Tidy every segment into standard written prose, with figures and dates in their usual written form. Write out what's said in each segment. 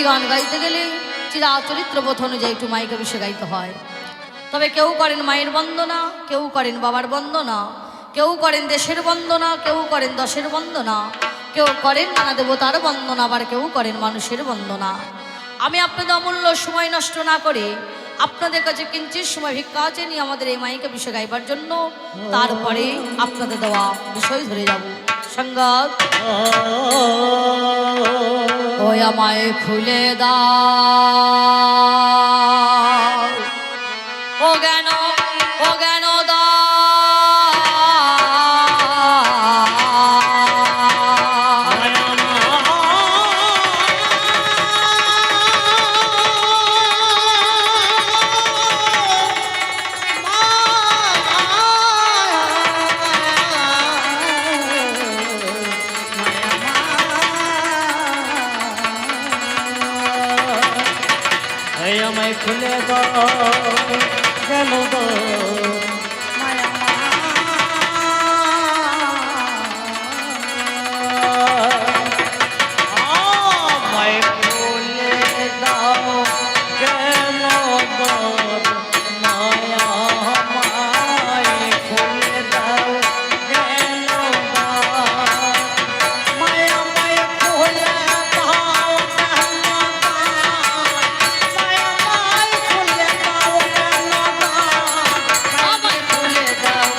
গান গাইতে গেলে চিরা চরিত্র বোধ অনুযায়ী একটু মাইকে বিষে গাইতে হয়। তবে কেউ করেন মায়ের বন্দনা, কেউ করেন বাবার বন্দনা, কেউ করেন দেশের বন্দনা, কেউ করেন দশের বন্দনা, কেউ করেন নানা দেবতার বন্দনা, আবার কেউ করেন মানুষের বন্দনা। আমি আপনাদের অমূল্য সময় নষ্ট না করে আপনাদের কাছে কিঞ্চিত সময় ভিক্ষা চেয়ে নিয়ে আমাদের এই মাইকে বিষয় গাইবার জন্য তারপরে আপনাদের দেওয়া বিষয় ধরে যাব। সঙ্গত ওই আমায় খুলে দাও, ও জ্ঞান দাও, আমায় খুলে দাও, কেন দাও মায়া আমায় খুলে দাও, কেন দাও মায়া, আমায় খুলে দাও, কেন দাও মায়া, আমায় খুলে দাও,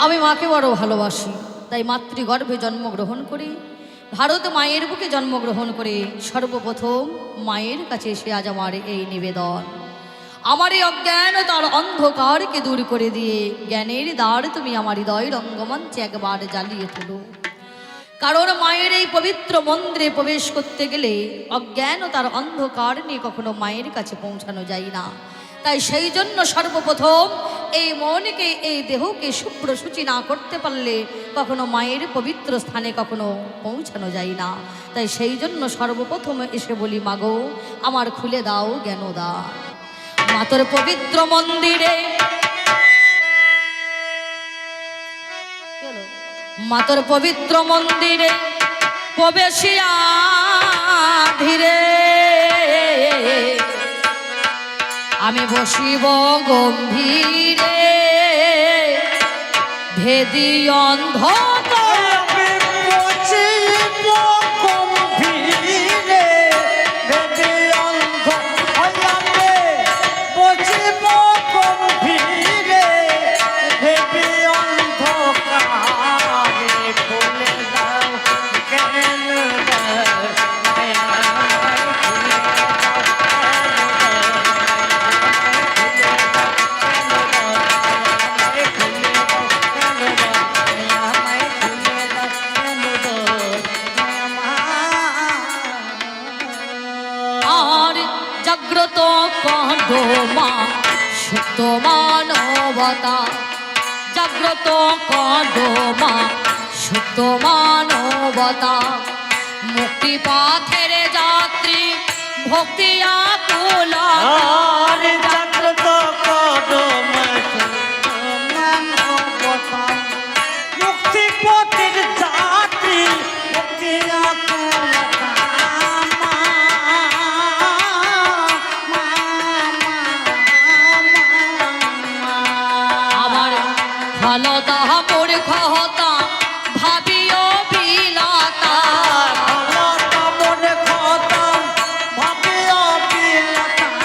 আমি মাকে বড় ভালোবাসি, তাই মাতৃগর্ভে জন্মগ্রহণ করি, ভারত মায়ের বুকে জন্মগ্রহণ করে সর্বপ্রথম মায়ের কাছে এসে আজ আমার এই নিবেদন। আমার এই অজ্ঞানতার অন্ধকারকে দূর করে দিয়ে জ্ঞানের দ্বার তুমি আমার হৃদয় রঙ্গমঞ্চে একবার জ্বালিয়ে তোলো। কারণ মায়ের এই পবিত্র মন্দিরে প্রবেশ করতে গেলে অজ্ঞানতার অন্ধকার নিয়ে কখনো মায়ের কাছে পৌঁছানো যায় না। তাই সেই জন্য সর্বপ্রথম এই মনকে, এই দেহকে শুভ্র সূচি না করতে পারলে কখনো মায়ের পবিত্র স্থানে কখনো পৌঁছানো যায় না। তাই সেই জন্য সর্বপ্রথম এসে বলি, মাগো আমার খুলে দাও জ্ঞানদ্বার। মাতর পবিত্র মন্দিরে, মাতর পবিত্র মন্দিরে প্রবেশিয়া ধীরে আমি বসিব গম্ভীরে, ভেদি অন্ধকার জাগ্রত কাঁদো মা সুপ্ত মানবতা, জাগ্রত কাঁদো মা সুপ্ত মানবতা, মুক্তি পথের যাত্রী ভক্তি আকুলা, জাগ্রত কাঁদো মা সুপ্ত মানবতা, মুক্তি পথের যাত্রী ভক্তি আকুলা, ভালতা মোর খহতা ভাবিও বিলাতা, ভালতা মোর খহতা ভাবিও বিলাতা,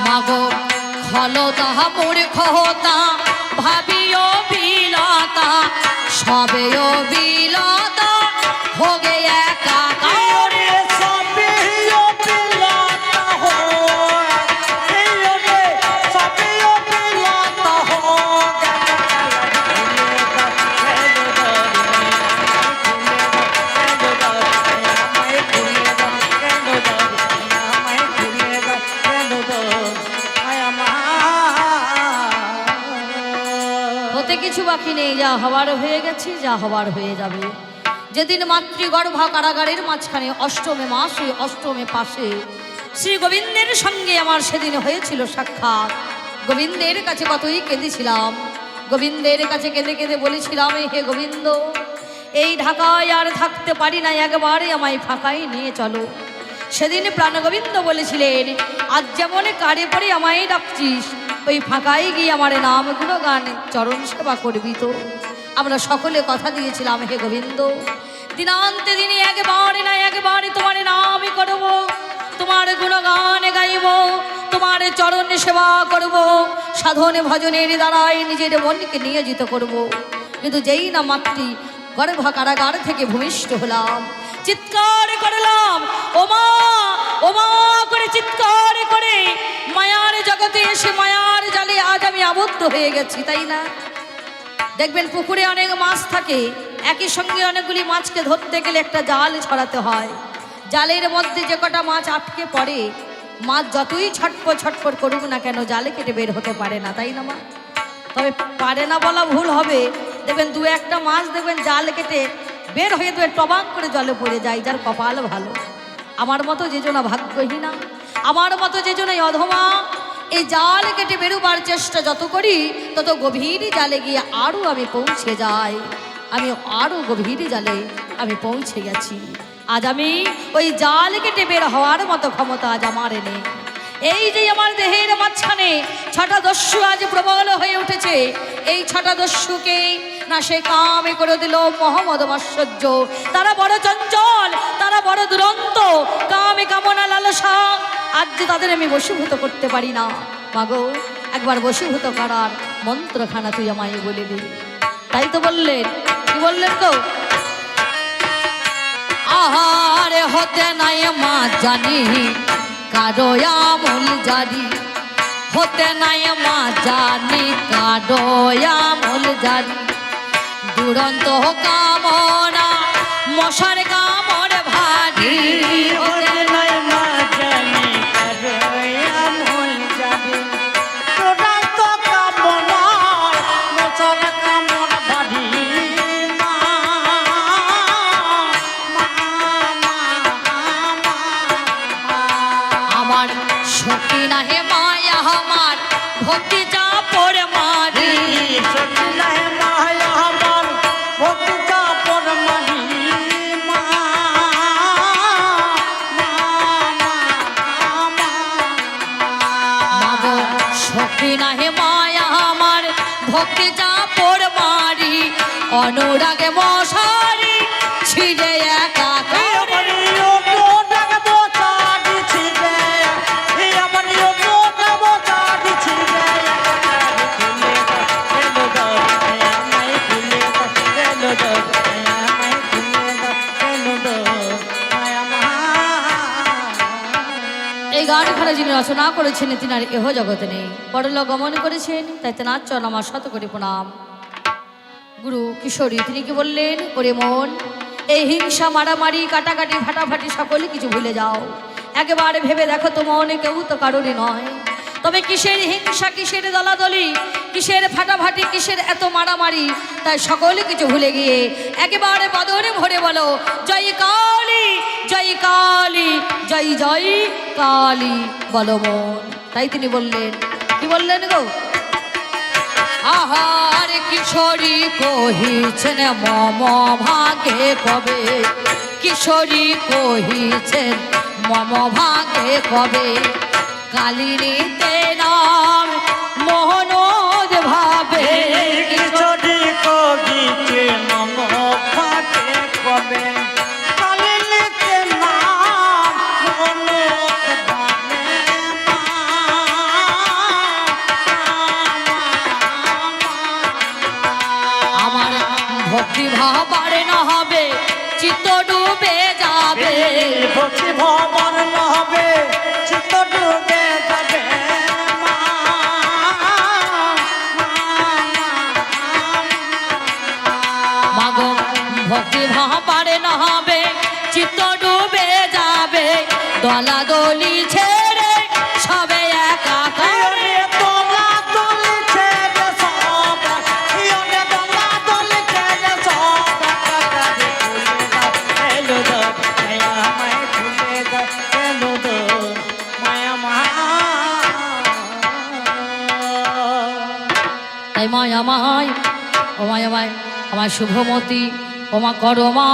মাগো ভালতা মোর খহতা ভাবিও বিলাতা, সবেও বিলাতা হোগে একা কিছু বাকি নেই, যা হওয়ার হয়ে গেছে, যা হওয়ার হয়ে যাবে। যেদিন মাতৃগর্ভা কারাগারের মাঝখানে অষ্টমে মাসে অষ্টমে পাশে শ্রী গোবিন্দের সঙ্গে আমার সেদিন হয়েছিল সাক্ষাৎ। গোবিন্দের কাছে কতই কেঁদেছিলাম, গোবিন্দের কাছে কেঁদে কেঁদে বলেছিলাম, হে গোবিন্দ, এই ঢাকায় আর থাকতে পারি না, একবারে আমায় ফাঁকায় নিয়ে চলো। সেদিন প্রাণগোবিন্দ বলেছিলেন, আজ যেমন কারে পরে আমায় ডাকছিস, ওই ফাঁকায় গিয়ে আমার নাম গুণগান চরণ সেবা করবি তো। আমরা সকলে কথা দিয়েছিলাম, হে গোবিন্দ, দিনান্তে দিনে একবারে না একবারে তোমার নামই করব, তোমার গুণগান গাইব, তোমার চরণ সেবা করব, সাধন ভজনের দ্বারাই নিজের মনকে নিয়োজিত করব। কিন্তু যেই না মাতৃ গর্ভ কারাগার থেকে ভূমিষ্ঠ হলাম, চিৎকার করলাম, ওমা ওমা করে চিৎকার করে মায়ার জগতে এসে মায়ার জালে আজ আমি আবদ্ধ হয়ে গেছি, তাই না? দেখবেন পুকুরে অনেক মাছ থাকে, একই সঙ্গে অনেকগুলি মাছকে ধরতে গেলে একটা জাল ছড়াতে হয়। জালের মধ্যে যে কটা মাছ আটকে পড়ে, মাছ যতই ছটপট ছটপট করুক না কেন, জালে কেটে বের হতে পারে না, তাই না মা? তবে পারে না বলা ভুল হবে, দেখবেন দু একটা মাছ দেখবেন জাল কেটে বের হয়ে দেবে, টবাং করে জলে পড়ে যায়, যার কপাল ভালো। আমার মতো যে জনা ভাগ্যহীনা, আমার মতো যে জনাই অধমা, এই জাল কেটে বেরোবার চেষ্টা যত করি তত গভীর জালে গিয়ে আরও আমি পৌঁছে যাই। আমি আরও গভীর জালে আমি পৌঁছে গেছি। আজ আমি ওই জাল কেটে বের হওয়ার মতো ক্ষমতা আজ আমার নেই। এই যে আমার দেহের মাঝখানে ছটা দস্যু আজ প্রবল হয়ে উঠেছে, এই ছটা দস্যুকে না সে কামে করে দিল মোহাম্মদ মাশ্চর্য। তারা বড় চঞ্চল, তারা বড় দুরন্ত, কামে কামনা লালসা, আজ যে তাদের আমি বশীভূত করতে পারি না। মাগো, একবার বশীভূত করার মন্ত্রখানা তুই আমায় বলে দি। তাই তো বললেন, কি বললেন গো? আহারে হতে নাই মা জানি কারো আমল জারি, হতে নাই মা জানি কারো আমল জারি, দুরন্ত কামনা মশার কামড় ভারী, ওরে নাই মা জানি কারো আমল জারি, তোরা তো কামনা মশার কামড় ভারী। মা আমার শক্তি না হে মায়া আমার ভক্তি যা পড়ে মারি, সত্যি নাই মায়া আমার ভক্তি যা পড় মারি। মা মাগো শক্তি না হে মায়া আমার ভক্তি যা পড় মারি, অনুরাগে মশারি ছিঁড়ে একা এই গানখানা যিনি রচনা করেছেন তিনি আর এহ জগতে নেই, পরলোক গমন করেছেন, তাই তেনার চরণ আমার শত করে প্রণাম। গুরু কিশোরী তিনি কি বললেন? ওরে মন, এই হিংসা মারামারি কাটাকাটি ফাটাফাটি সকলে কিছু ভুলে যাও, একেবারে ভেবে দেখো তো মনে কেউ তো কারোরই নয়, তবে কিসের হিংসা, কিসের দলাদলি, কিসের ফাটাফাটি, কিসের এত মারামারি, তাই সকলে কিছু ভুলে গিয়ে একেবারে বদনে ভরে বলো জয় কালী, জয় কালী, জয় জয় কালী বলো মন। তাই তিনি বললেন, কি বললেন গো? আহার কিশোরী কহিছেন মম ভাগে কবে, কিশোরী কহিছেন মম ভাগে কবে, কালিনীতে নাম মোহনোদ ভাবে, কিশোরী কবিকে নম ভাগে কবে, কালিনীতে নাম মোহনোদ ভাবে। আমার ভক্তি ভাবার না হবে, চিত্ত ডুবে যাবে, ভক্তি ভবন হবে, চিত্ত ডুবে যাবে। মাগো ভক্তি ভাবার না হবে, চিত্ত ডুবে যাবে, দলাদলি ছেড়ে সবে একা করে, তোলা তুলি ছেড়ে সব, ইয়নে তোলা তুলি ছেড়ে সব, কাকারে তাই মায় আমায় ও মায় আমায় আমার শুভমতী ওমা করো মা।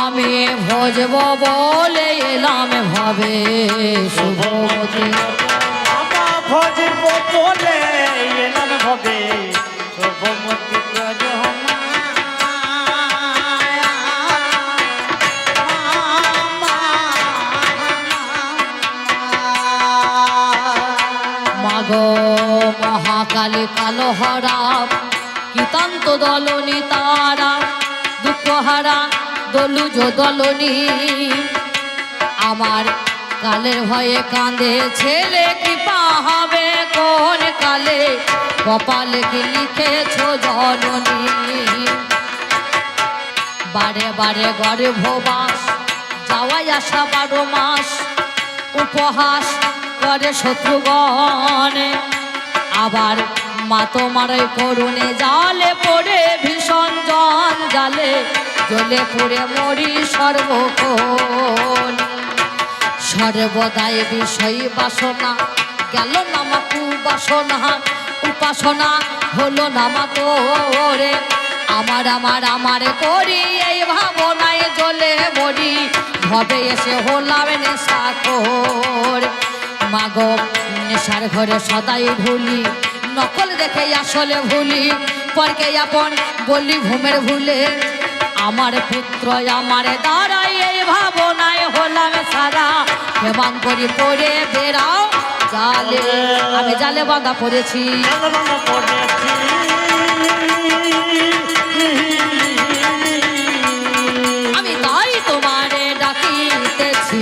আমি ভজব বলে এলাম ভাবে শুভমতী, বাবা ভজব বলে এলাম ভাবে শুভমতী করো মা। মাগো মহাকালী কালো হরা কিতান্ত দলনি তারা দুঃখহারা দলুজ দলনি, আমার কালের ভয়ে কাঁদে ছেলে কৃপা হবে কোন কালে, কপালে কি লিখেছ জননী। বারে বারে গর্ভবাস যাওয়াই আসা 12 মাস, উপহাস করে শত্রুগণ, আবার মা তোমার করুণে জালে পড়ে ভীষণ জন জালে, জ্বলে পুড়ে মরি সর্বক্ষণ। সর্বদাই বিষয় বাসনা গেল নামা কুবাসনা, উপাসনা হলো নামা তোরে, আমার আমার আমার করি এই ভাবনায় জ্বলে মরি, ভবে এসে হলাম নেশাখোর। মাগো নেশার ঘরে সদাই ভুলি, নকল দেখে আসলে ভুলি, পরকে আপন বলি ঘুমের ভুলে, আমার পুত্র আমার দ্বারাই এই ভাবনায় হলাম সারা, কেমন করি পড়ে বেড়াও জালে, আমি জালে বাঁধা পড়েছি। আমি তাই তোমারে ডাকিতেছি,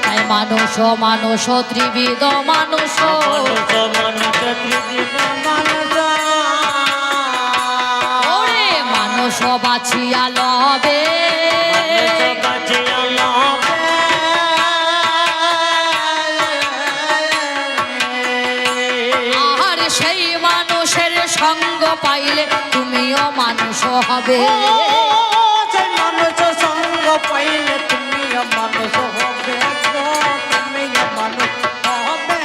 তাই মানুষ মানুষ ত্রিবিধ মানুষ, ওরে মানুষ বাছিয়া লবে, আর সেই মানুষের সঙ্গ পাইলে তুমিও মানুষ হবে, মানুষ সঙ্গ পাইলে তুমিও মানুষ হবে, তুমিও মানুষ হবে।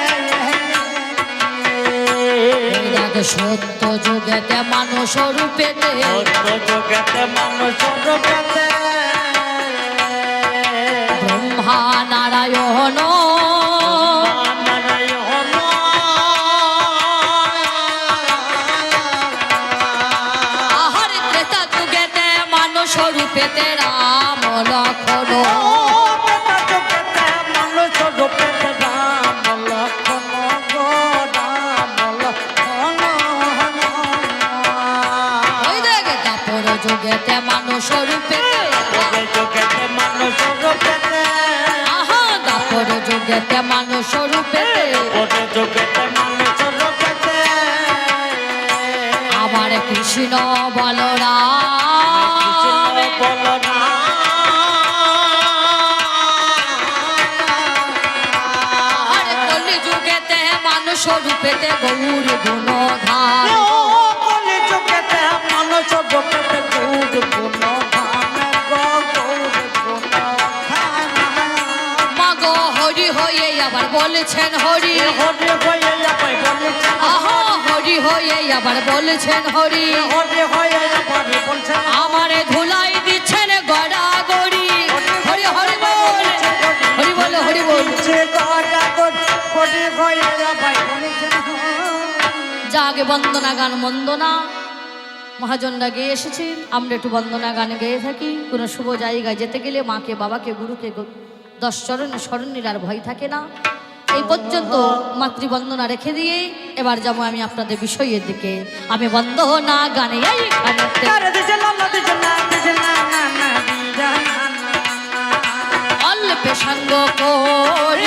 সত্য যুগেতে মানুষ রূপেতে, সত্য যুগেতে মানুষ রূপেতে, ব্রহ্মা নারায়ণ নারায়ণ, আহার ত্রেতা যুগেতে মানুষ রূপেতে রাম লক্ষ্মণ, ত্রেতা যুগেতে মানুষ রূপেতে রাম লক্ষ্মণ গো, রাম লক্ষ্মণ। ওই দেখে দাপর যুগেতে মানুষ রূপেতে, যুগেতে মানুষ রূপেতে, আহা দাপর যুগেতে মানুষ রূপেতে, যুগেতে মানুষ রূপেতে, আমার কৃষ্ণ বলরাম, বলো না আর কলি যুগেতে মানুষ রূপেতে গৌর গুণধার, কলি যুগেতে মানুষ রূপেতে গৌর গুণধাম গো, গৌর গুণধাম। মাগো হরি হয়ে আবার বলেছেন হরি, হরি হয়ে যাবে বলেছেন, আহা হরি হয়ে আবার বলেছেন হরি, হরি হয়ে যাবে বলছেন, আমারে ধুলাই দিচ্ছেন গড়া গড়ি, হরি হরি বল, হরি বল হরি বল। যে গড়া গড়ি, হরি হয়ে যাবে বলেছেন। যা আগে বন্দনা গান বন্দনা মহাজনরা গেয়ে এসেছেন, আমরা একটু বন্দনা গান গেয়ে থাকি। কোনো শুভ জায়গায় যেতে গেলে মাকে বাবাকে গুরুকে 10 চরণে স্মরণের আর ভয় থাকে না। এই পর্যন্ত মাতৃবন্দনা রেখে দিয়ে এবার যাবো আমি আপনাদের বিষয়ের দিকে। আমি বন্দনা গানে এইখানেতে অল্পে সঙ্গ করি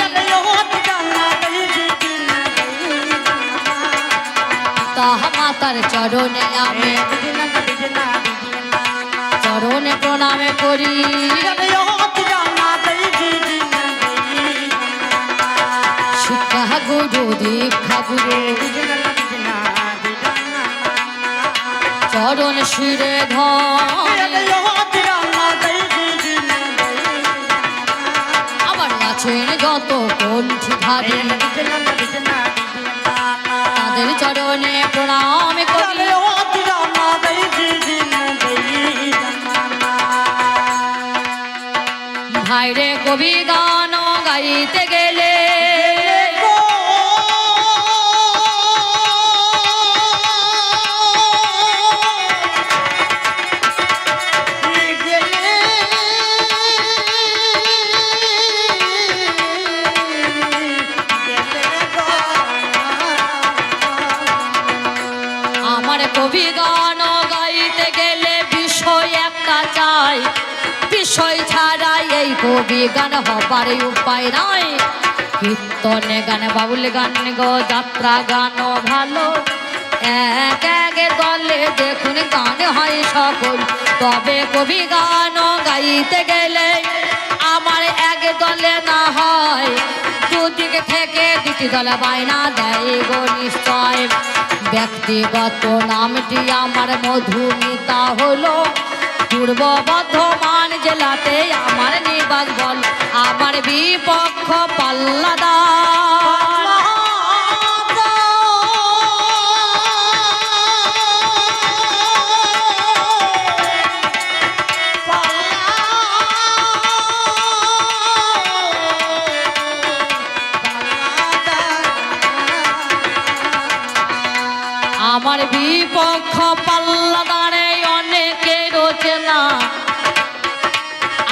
তাহা মাতার চরণে আমি চরণে প্রণামে করি, শিক্ষা গুরু দীক্ষা গুরু চরণ শিরে ধরে আবার আছেন যত কণ্ঠীধারী তাদের চরণে প্রণাম করি ভাইরে কবি গান গাইতে গেলে আমার কবি গান গাইতে গেলে বিষয় একটা চাই বিষয় ছাড়া এই কবি গান হবার উপায় নাই কীর্তনে গান বাউল গান গো যাত্রা গান ভালো এক এক দলে দেখুন গান হয় সকল তবে কবি গান গাইতে গেলে আমার এক দলে না হয় দুদিক থেকে দুটি দলে বায়না দেয় গো নিশ্চয় ব্যক্তিগত নামটি আমার মধুমিতা হলো পূর্ব বর্ধমান জেলাতে আমার নিবাস বল আমার বিপক্ষ পাল্লাদার আমার বিপক্ষ পাল্লাদারে অনেকে রচনা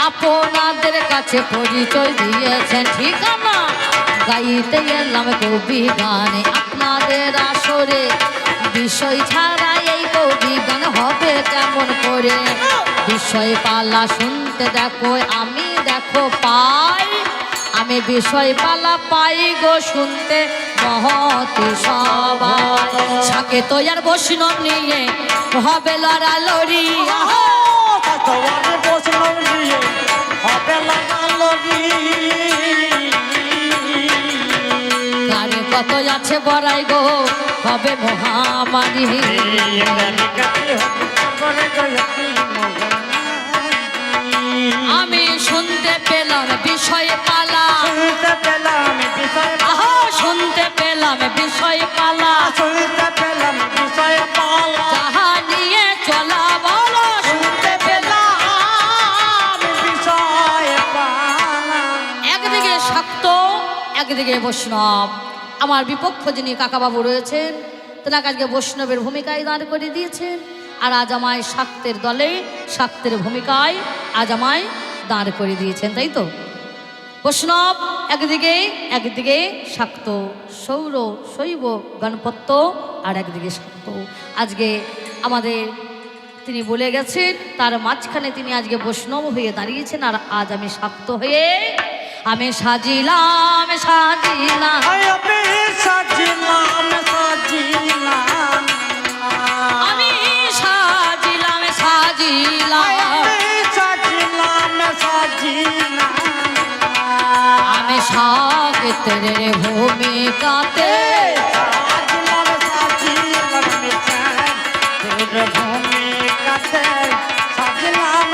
আপনাদের কাছে পরিচয় দিয়েছেন ঠিকানা গাইতে এলাম কবি গানে আপনাদের আসরে বিষয় ছাড়া এই কবি গান হবে কেমন করে বিষয় পালা শুনতে দেখো আমি দেখো পাই আমি বিষয় পালা পাই গো শুনতে মহতি সবাই সাকে তো আর বৈষ্ণব নিয়ে হবে লড়ালড়ি কারে কত আছে বড়াই গো হবে মহামারী আমি শুনতে পেলাম বিষয় পালা শুনতে পেলাম বিষয় পালা যাহা নিয়ে চলা বলো শুনতে পেলাম একদিকে শাক্ত একদিকে বৈষ্ণব আমার বিপক্ষ যিনি কাকাবাবু রয়েছেন তেনাকে আজকে বৈষ্ণবের ভূমিকায় দাঁড় করে দিয়েছেন আর আজ আমায় শাক্তের দলে শাক্তের ভূমিকায় আজ আমায় দাঁড় করে দিয়েছেন তাই তো বৈষ্ণব একদিকে শাক্ত সৌর শৈব গণপত্য আর একদিকে শাক্ত আজকে আমাদের তিনি বলে গেছেন তার মাঝখানে তিনি আজকে বৈষ্ণব হয়ে দাঁড়িয়েছেন আর আজ আমি শাক্ত হয়ে আমি সাজিলাম আমি আমি সাগতের ভূমিকাতে ভূমিকাতে সাজিলাম